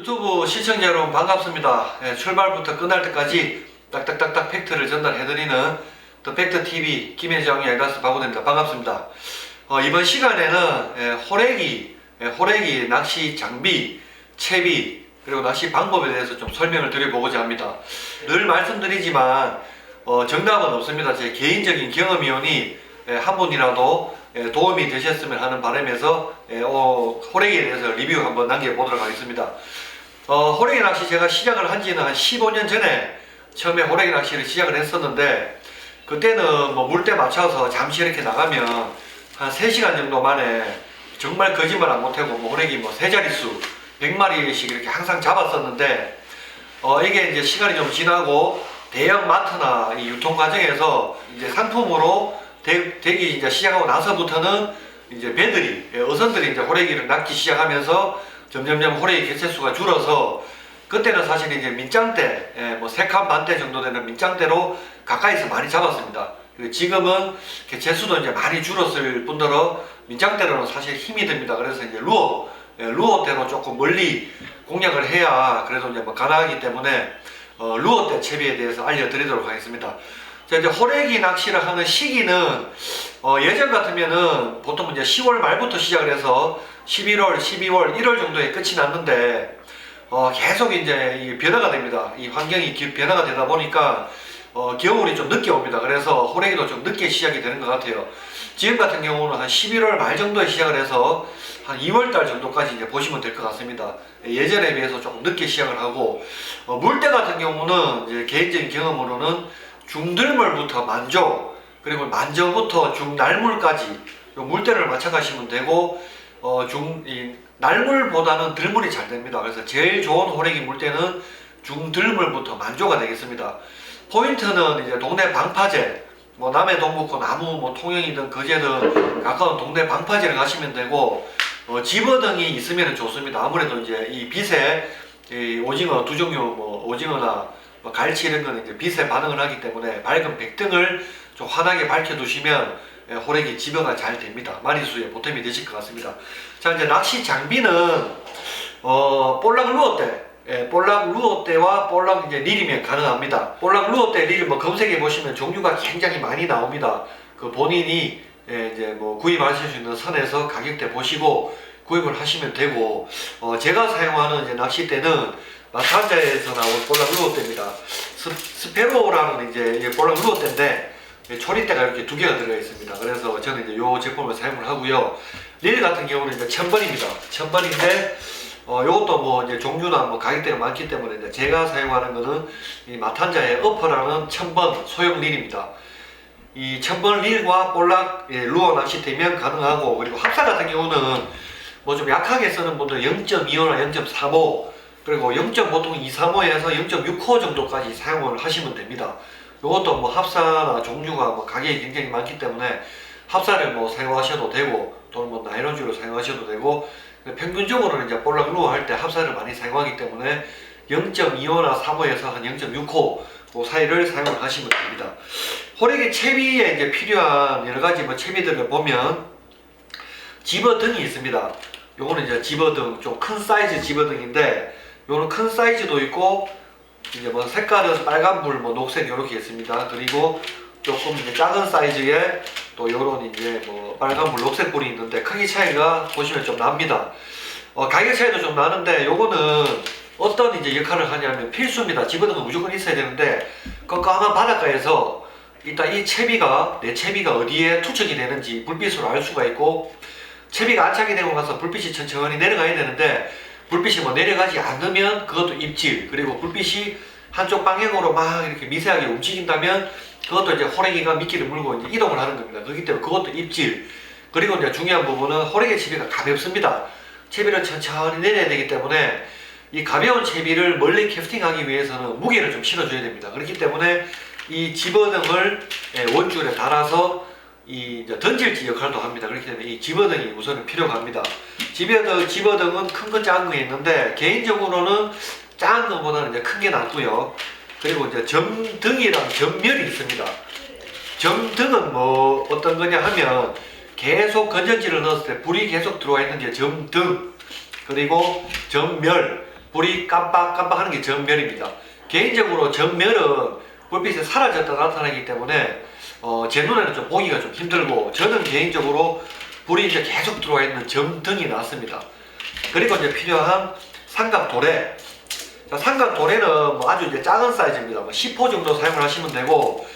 유튜브 시청자 여러분 반갑습니다. 출발부터 끝날 때까지 딱딱딱딱 팩트를 전달해드리는 더 팩트TV 김혜정의 엘가스 바보입니다. 반갑습니다. 이번 시간에는 호래기 낚시 장비, 채비, 그리고 낚시 방법에 대해서 좀 설명을 드려보고자 합니다. 늘 말씀드리지만 정답은 없습니다. 제 개인적인 경험이오니 한 분이라도 도움이 되셨으면 하는 바람에서 호래기에 대해서 리뷰 한번 남겨보도록 하겠습니다. 호래기 낚시 제가 시작을 한 지는 한 15년 전에 처음에 호래기 낚시를 시작을 했었는데, 그때는 뭐 물때 맞춰서 잠시 이렇게 나가면 한 3시간 정도 만에 정말 거짓말 안 못하고 호래기 뭐 3자릿수 100마리씩 이렇게 항상 잡았었는데, 이게 이제 시간이 좀 지나고 대형 마트나 이 유통 과정에서 이제 상품으로 되기 이제 시작하고 나서부터는 이제 배들이, 어선들이 이제 호래기를 낚기 시작하면서 점점점 호래기 개체수가 줄어서, 그때는 사실 이제 민짱대, 뭐 3칸 반대 정도 되는 민짱대로 가까이서 많이 잡았습니다. 지금은 개체수도 이제 많이 줄었을 뿐더러 민짱대로는 사실 힘이 듭니다. 그래서 이제 루어대로 조금 멀리 공략을 해야 그래도 이제 뭐 가능하기 때문에 루어대 채비에 대해서 알려드리도록 하겠습니다. 자, 이제 호래기 낚시를 하는 시기는 예전 같으면은 보통 이제 10월 말부터 시작을 해서 11월, 12월, 1월 정도에 끝이 났는데, 계속 이제 이 변화가 됩니다. 이 환경이 변화가 되다 보니까 겨울이 좀 늦게 옵니다. 그래서 호래기도 좀 늦게 시작이 되는 것 같아요. 지금 같은 경우는 한 11월 말 정도에 시작을 해서 한 2월달 정도까지 이제 보시면 될 것 같습니다. 예전에 비해서 조금 늦게 시작을 하고, 물때 같은 경우는 이제 개인적인 경험으로는 중들물부터 만조, 그리고 만조부터 중날물까지 물때를 맞춰가시면 되고, 날물보다는 들물이 잘 됩니다. 그래서 제일 좋은 호래기 물때는 중들물부터 만조가 되겠습니다. 포인트는 이제 동네 방파제, 뭐 남해 동북고 나무, 뭐 통영이든 거제든 가까운 동네 방파제를 가시면 되고, 집어등이 있으면 좋습니다. 아무래도 이제 이 빛에 이 오징어 두 종류, 뭐 오징어나 뭐 갈치 이런 거는 이제 빛에 반응을 하기 때문에 밝은 백등을 좀 환하게 밝혀두시면 호래기 집어가 잘 됩니다. 마리수에 보탬이 되실 것 같습니다. 자, 이제 낚시 장비는 볼락 루어대, 볼락 루어대와 볼락 이제 릴이면 가능합니다. 볼락 루어대 릴 뭐 검색해 보시면 종류가 굉장히 많이 나옵니다. 그 본인이 이제 뭐 구입하실 수 있는 선에서 가격대 보시고 구입을 하시면 되고, 제가 사용하는 이제 낚싯대는 마탄자에서 나온 볼락 루어대입니다. 스페로라는 이제 볼락 루어대인데 초리대가 이렇게 2개가 들어가 있습니다. 그래서 저는 이제 이 제품을 사용을 하고요. 릴 같은 경우는 이제 1000번입니다. 1000번인데 요것도 뭐 이제 종류나 뭐 가격대가 많기 때문에 이제 제가 사용하는 거는 이 마탄자의 어퍼라는 1000번 소형 릴입니다. 이 1000번 릴과 볼락 루어 낚시대면 가능하고, 그리고 합사 같은 경우는 뭐 좀 약하게 쓰는 분들 0.25나 0.35, 그리고 0.보통235에서 0.6호 정도까지 사용을 하시면 됩니다. 이것도 뭐 합사나 종류가 뭐 가격이 굉장히 많기 때문에 합사를 뭐 사용하셔도 되고, 또는 뭐 나일론줄을 사용하셔도 되고, 평균적으로는 이제 볼락 루어 할 때 합사를 많이 사용하기 때문에 0.25나 35에서 한 0.6호 그 사이를 사용을 하시면 됩니다. 호래기 채비에 이제 필요한 여러 가지 뭐 채비들을 보면 집어등이 있습니다. 요거는 이제 집어등, 좀 큰 사이즈 집어등인데, 요는 큰 사이즈도 있고, 이제 뭐 색깔은 빨간불, 뭐 녹색 이렇게 있습니다. 그리고 조금 이제 작은 사이즈의 또 요런 이제 뭐 빨간불, 녹색 불이 있는데 크기 차이가 보시면 좀 납니다. 가격 차이도 좀 나는데, 요거는 어떤 이제 역할을 하냐면 필수입니다. 집어등은 무조건 있어야 되는데, 깜깜한 바닷가에서 일단 이 채비가, 내 채비가 어디에 투척이 되는지 불빛으로 알 수가 있고, 채비가 안착이 되고 나서 불빛이 천천히 내려가야 되는데, 불빛이 뭐 내려가지 않으면 그것도 입질, 그리고 불빛이 한쪽 방향으로 막 이렇게 미세하게 움직인다면 그것도 이제 호래기가 미끼를 물고 이제 이동을 하는 겁니다. 그렇기 때문에 그것도 입질. 그리고 이제 중요한 부분은 호래기 채비가 가볍습니다. 채비를 천천히 내려야 되기 때문에 이 가벼운 채비를 멀리 캐스팅하기 위해서는 무게를 좀 실어줘야 됩니다. 그렇기 때문에 이 집어등을 원줄에 달아서 이제 던질지 역할도 합니다. 그렇기 때문에 이 집어등이 우선은 필요가 합니다. 집어등은 큰 거 작은 거 있는데, 개인적으로는 작은 거보다는 이제 큰 게 낫고요. 그리고 이제 점등이랑 점멸이 있습니다. 점등은 뭐 어떤 거냐 하면 계속 건전지를 넣었을 때 불이 계속 들어와 있는 게 점등, 그리고 점멸, 불이 깜빡깜빡하는 게 전멸입니다. 개인적으로 전멸은 불빛이 사라졌다 나타나기 때문에 제 눈에는 좀 보기가 좀 힘들고, 저는 개인적으로 불이 이제 계속 들어와 있는 점등이 낫습니다. 그리고 이제 필요한 삼각도래. 자, 삼각도래는 뭐 아주 이제 작은 사이즈입니다. 뭐 10호 정도 사용을 하시면 되고,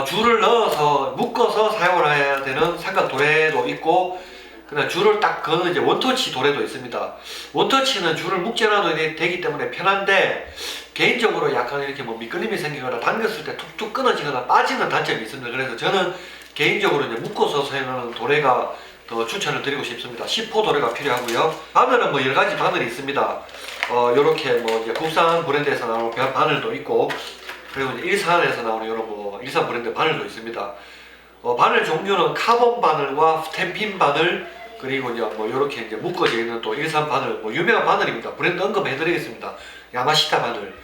줄을 넣어서 묶어서 사용을 해야 되는 삼각도래도 있고, 그다음 줄을 딱 거는 이제 원터치 도래도 있습니다. 원터치는 줄을 묶지 않아도 되기 때문에 편한데, 개인적으로 약간 이렇게 뭐 미끌림이 생기거나 당겼을 때 툭툭 끊어지거나 빠지는 단점이 있습니다. 그래서 저는 개인적으로 이제 묶어서 사용하는 도래가 더 추천을 드리고 싶습니다. 10호 도래가 필요하고요. 바늘은 뭐 여러 가지 바늘이 있습니다. 요렇게 뭐 이제 국산 브랜드에서 나오는 바늘도 있고, 그리고 이제 일산에서 나오는 이런 뭐 일산 브랜드 바늘도 있습니다. 바늘 종류는 카본 바늘과 스탬핀 바늘, 그리고 이제 뭐 이렇게 이제 묶어져 있는 또 일산 바늘, 뭐 유명한 바늘입니다. 브랜드 언급해드리겠습니다. 야마시타 바늘.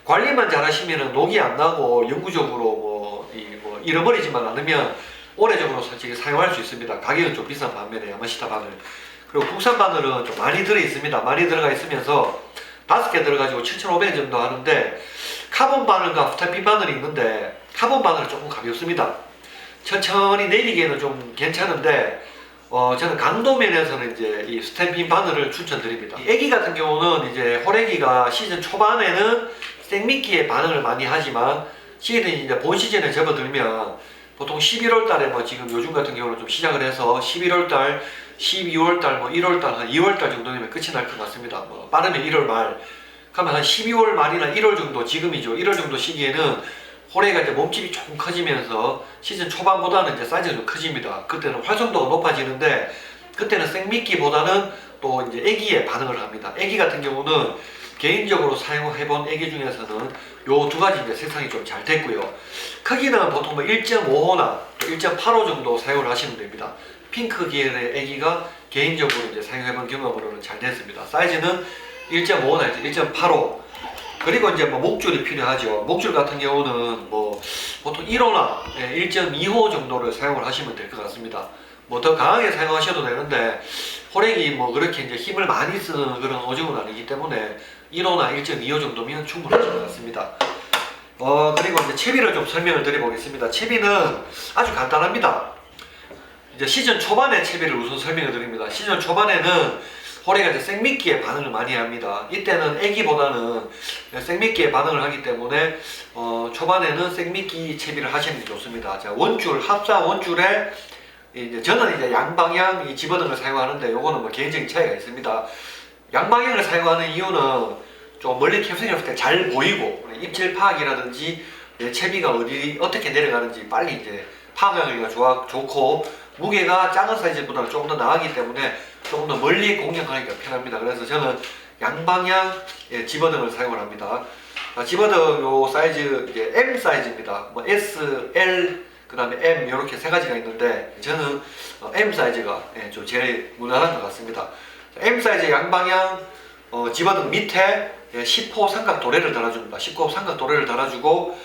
관리만 잘하시면은 녹이 안 나고 영구적으로 뭐 잃어버리지만 않으면 오래적으로 솔직히 사용할 수 있습니다. 가격은 좀 비싼 반면에 야마시타 바늘. 그리고 국산 바늘은 좀 많이 들어 있습니다. 많이 들어가 있으면서 5개 들어가지고 7,500원 정도 하는데, 카본 바늘과 스탬핀 바늘이 있는데 카본 바늘은 조금 가볍습니다. 천천히 내리기에는 좀 괜찮은데, 저는 강도면에서는 이제 이 스탬핀 바늘을 추천드립니다. 이 애기 같은 경우는 이제 호래기가 시즌 초반에는 생미끼에 반응을 많이 하지만, 시즌이 이제 본 시즌에 접어들면 보통 11월 달에 뭐 지금 요즘 같은 경우는 좀 시작을 해서 11월 달, 12월 달, 뭐 1월 달, 한 2월 달 정도 되면 끝이 날 것 같습니다. 뭐 빠르면 1월 말. 그러면 한 12월 말이나 1월 정도, 지금이죠. 1월 정도 시기에는 호래기가 이제 몸집이 조금 커지면서 시즌 초반보다는 이제 사이즈가 좀 커집니다. 그때는 활성도가 높아지는데, 그때는 생미끼보다는 또 이제 애기에 반응을 합니다. 애기 같은 경우는 개인적으로 사용해본 애기 중에서는 요 두 가지 이제 세상이 좀 잘 됐고요. 크기는 보통 뭐 1.5호나 1.85 정도 사용을 하시면 됩니다. 핑크 계열의 애기가 개인적으로 이제 사용해본 경험으로는 잘 됐습니다. 사이즈는 1.5나 1.85. 그리고 이제 뭐 목줄이 필요하죠. 목줄 같은 경우는 뭐 보통 1호나 1.2호 정도를 사용을 하시면 될 것 같습니다. 뭐 더 강하게 사용하셔도 되는데, 호래기 뭐 그렇게 이제 힘을 많이 쓰는 그런 오종은 아니기 때문에 1호나 1.2호 정도면 충분하실 것 같습니다. 그리고 이제 채비를 좀 설명을 드려보겠습니다. 채비는 아주 간단합니다. 이제 시즌 초반에 채비를 우선 설명을 드립니다. 시즌 초반에는 호래기가 이제 생미끼에 반응을 많이 합니다. 이때는 애기보다는 생미끼에 반응을 하기 때문에 초반에는 생미끼 채비를 하시는 게 좋습니다. 자, 원줄, 합사 원줄에 이제 저는 이제 양방향 이 집어넣는 걸 사용하는데, 요거는 뭐 개인적인 차이가 있습니다. 양방향을 사용하는 이유는 좀 멀리 캡슐이 때 잘 보이고, 입질 파악이라든지 채비가 어떻게 내려가는지 빨리 이제 파악하기가 좋고, 무게가 작은 사이즈보다는 조금 더 나가기 때문에 조금 더 멀리 공략하기가 편합니다. 그래서 저는 양방향 집어등을 사용을 합니다. 집어등 요 사이즈 이제 M 사이즈입니다. 뭐 S, L, 그 다음에 M 이렇게 세 가지가 있는데, 저는 M 사이즈가 좀 제일 무난한 것 같습니다. M 사이즈 양방향 집어등 밑에 10호 삼각 도래를 달아줍니다. 10호 삼각 도래를 달아주고,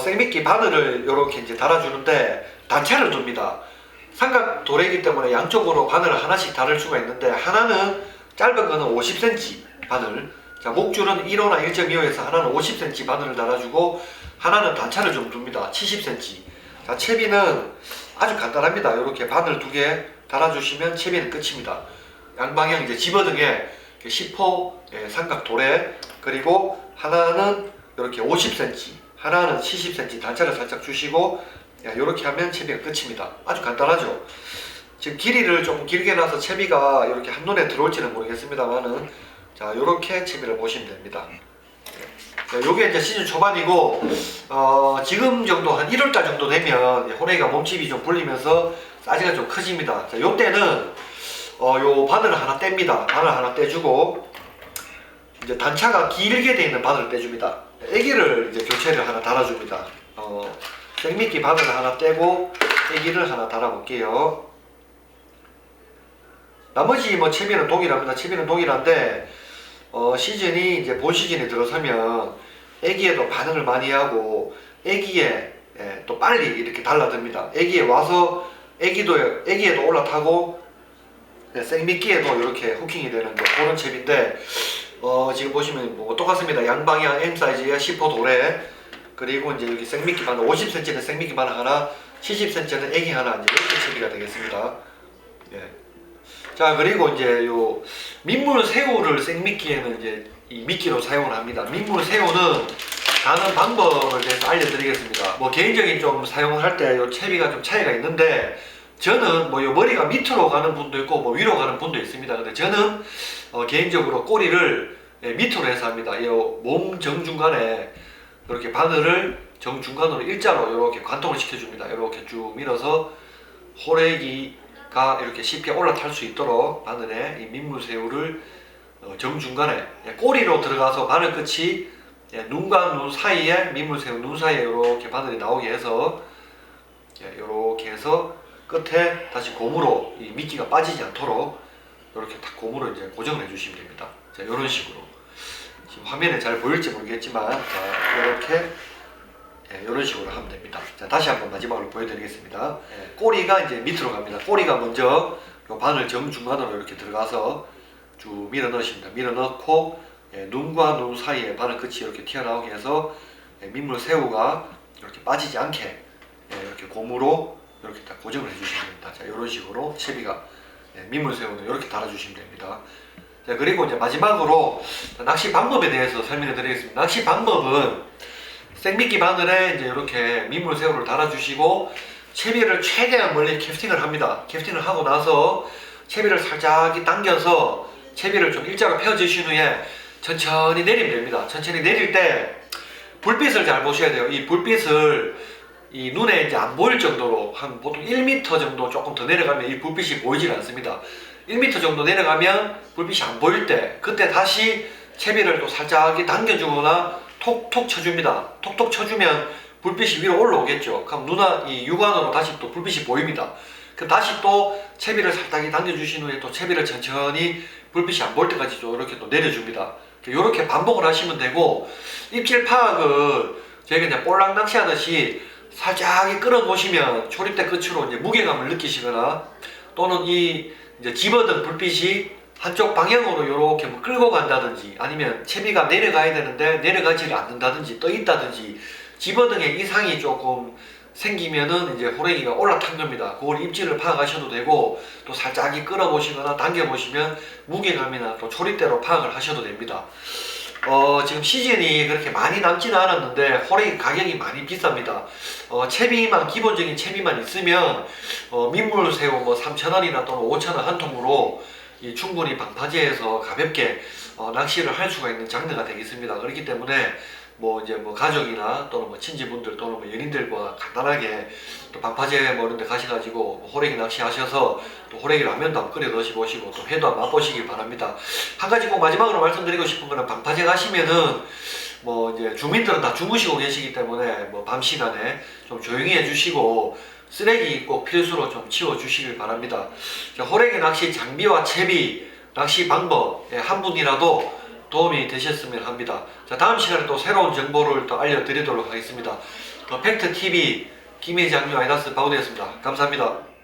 생미끼 바늘을 이렇게 이제 달아주는데 단차를 둡니다. 삼각 도래이기 때문에 양쪽으로 바늘을 하나씩 달을 수가 있는데, 하나는 짧은 거는 50cm 바늘, 자, 목줄은 1호나 1.25에서 하나는 50cm 바늘을 달아주고, 하나는 단차를 좀 둡니다. 70cm. 자, 채비는 아주 간단합니다. 이렇게 바늘 2개 달아주시면 채비는 끝입니다. 양방향 이제 집어등에 10호 삼각 도래, 그리고 하나는 이렇게 50cm, 하나는 70cm 단차를 살짝 주시고, 이렇게 하면 채비가 끝입니다. 아주 간단하죠. 지금 길이를 좀 길게 놔서 채비가 이렇게 한눈에 들어올지는 모르겠습니다만은, 자, 이렇게 채비를 보시면 됩니다. 요게 이제 시즌 초반이고, 지금 정도 한 1월달 정도 되면 호래기가 몸집이 좀 불리면서 사이즈가 좀 커집니다. 자, 요때는 요 바늘을 하나 뗍니다. 바늘 하나 떼주고, 이제 단차가 길게 돼 있는 바늘을 떼줍니다. 애기를 이제 교체를 하나 달아줍니다. 생미끼 바늘을 하나 떼고 애기를 하나 달아볼게요. 나머지 뭐 채비는 동일합니다. 채비는 동일한데, 시즌이 이제 본 시즌에 들어서면 애기에도 반응을 많이 하고, 애기에 또 빨리 이렇게 달라듭니다. 애기에 와서 애기에도 올라타고, 생미끼에도 이렇게 후킹이 되는 그런 채비인데, 지금 보시면 뭐 똑같습니다. 양방향 M 사이즈의 10호 도래, 그리고 이제 여기 생미끼 바늘 50cm는 생미끼 바늘 하나, 70cm는 애기 하나, 이제 이렇게 채비가 되겠습니다. 예. 자, 그리고 이제 요 민물 새우를 생미끼에는 이제 이 미끼로 사용을 합니다. 민물 새우는 가는 방법을 대해서 알려드리겠습니다. 뭐 개인적인 좀 사용을 할 때 요 채비가 좀 차이가 있는데, 저는 뭐 요 머리가 밑으로 가는 분도 있고 뭐 위로 가는 분도 있습니다. 근데 저는 개인적으로 꼬리를 밑으로 해서 합니다. 요 몸 정중간에 이렇게 바늘을 정중간으로 일자로 이렇게 관통을 시켜줍니다. 이렇게 쭉 밀어서 호래기가 이렇게 쉽게 올라탈 수 있도록 바늘에 이 민물새우를 정중간에 꼬리로 들어가서 바늘 끝이 눈과 눈 사이에, 민물새우 눈 사이에 이렇게 바늘이 나오게 해서 이렇게 해서 끝에 다시 고무로 이 미끼가 빠지지 않도록 이렇게 딱 고무로 이제 고정을 해주시면 됩니다. 자, 이런 식으로 지금 화면에 잘 보일지 모르겠지만, 자, 이렇게 이런 식으로 하면 됩니다. 자, 다시 한번 마지막으로 보여드리겠습니다. 꼬리가 이제 밑으로 갑니다. 꼬리가 먼저 요 바늘 정중간으로 이렇게 들어가서 쭉 밀어 넣으십니다. 밀어 넣고 눈과 눈 사이에 바늘 끝이 이렇게 튀어나오게 해서 민물 새우가 이렇게 빠지지 않게 이렇게 고무로 이렇게 딱 고정을 해주시면 됩니다. 자, 이런 식으로 채비가 민물 새우는 이렇게 달아주시면 됩니다. 자, 그리고 이제 마지막으로 낚시 방법에 대해서 설명해 드리겠습니다. 낚시 방법은 생미끼 바늘에 이제 이렇게 민물 새우를 달아주시고 채비를 최대한 멀리 캐스팅을 합니다. 캐스팅을 하고 나서 채비를 살짝 당겨서 채비를 좀 일자로 펴주신 후에 천천히 내리면 됩니다. 천천히 내릴 때 불빛을 잘 보셔야 돼요. 이 불빛을 이 눈에 이제 안 보일 정도로 한 보통 1m 정도 조금 더 내려가면 이 불빛이 보이질 않습니다. 1m 정도 내려가면 불빛이 안 보일 때, 그때 다시 채비를 또 살짝 당겨주거나 톡톡 쳐줍니다. 톡톡 쳐주면 불빛이 위로 올라오겠죠. 그럼 이 육안으로 다시 또 불빛이 보입니다. 그 다시 또 채비를 살짝 당겨주신 후에 또 채비를 천천히 불빛이 안 보일 때까지 또 이렇게 또 내려줍니다. 이렇게 반복을 하시면 되고, 입질 파악은 저희가 이제 볼락 낚시하듯이 살짝 끌어보시면 초립대 끝으로 이제 무게감을 느끼시거나, 또는 이 이제 집어든 불빛이 한쪽 방향으로 이렇게 뭐 끌고 간다든지, 아니면 채비가 내려가야 되는데 내려가지를 않는다든지 떠 있다든지 집어등에 이상이 조금 생기면은 이제 호래기가 올라탄 겁니다. 그걸 입질을 파악하셔도 되고, 또 살짝 끌어보시거나 당겨보시면 무게감이나 또 초립대로 파악을 하셔도 됩니다. 지금 시즌이 그렇게 많이 남지는 않았는데 호래기 가격이 많이 비쌉니다. 채비만, 기본적인 채비만 있으면 민물새우 뭐 3,000원이나 또는 5,000원 한 통으로 충분히 방파제에서 가볍게 낚시를 할 수가 있는 장르가 되겠습니다. 그렇기 때문에 뭐 이제 뭐 가족이나 또는 뭐 친지분들 또는 뭐 연인들과 간단하게 또 방파제 뭐 이런 데 가셔가지고 호래기 낚시 하셔서 또 호래기 라면도 한번 끓여 드셔보시고 또 회도 한번 맛보시길 바랍니다. 한 가지 꼭 마지막으로 말씀드리고 싶은 거는, 방파제 가시면은 뭐 이제 주민들은 다 주무시고 계시기 때문에 뭐 밤 시간에 좀 조용히 해주시고 쓰레기 꼭 필수로 좀 치워주시길 바랍니다. 자, 호래기 낚시 장비와 채비, 낚시 방법 한 분이라도 도움이 되셨으면 합니다. 자, 다음 시간에 또 새로운 정보를 또 알려드리도록 하겠습니다. 더 팩트TV 김혜장류 아이다스 바우드였습니다. 감사합니다.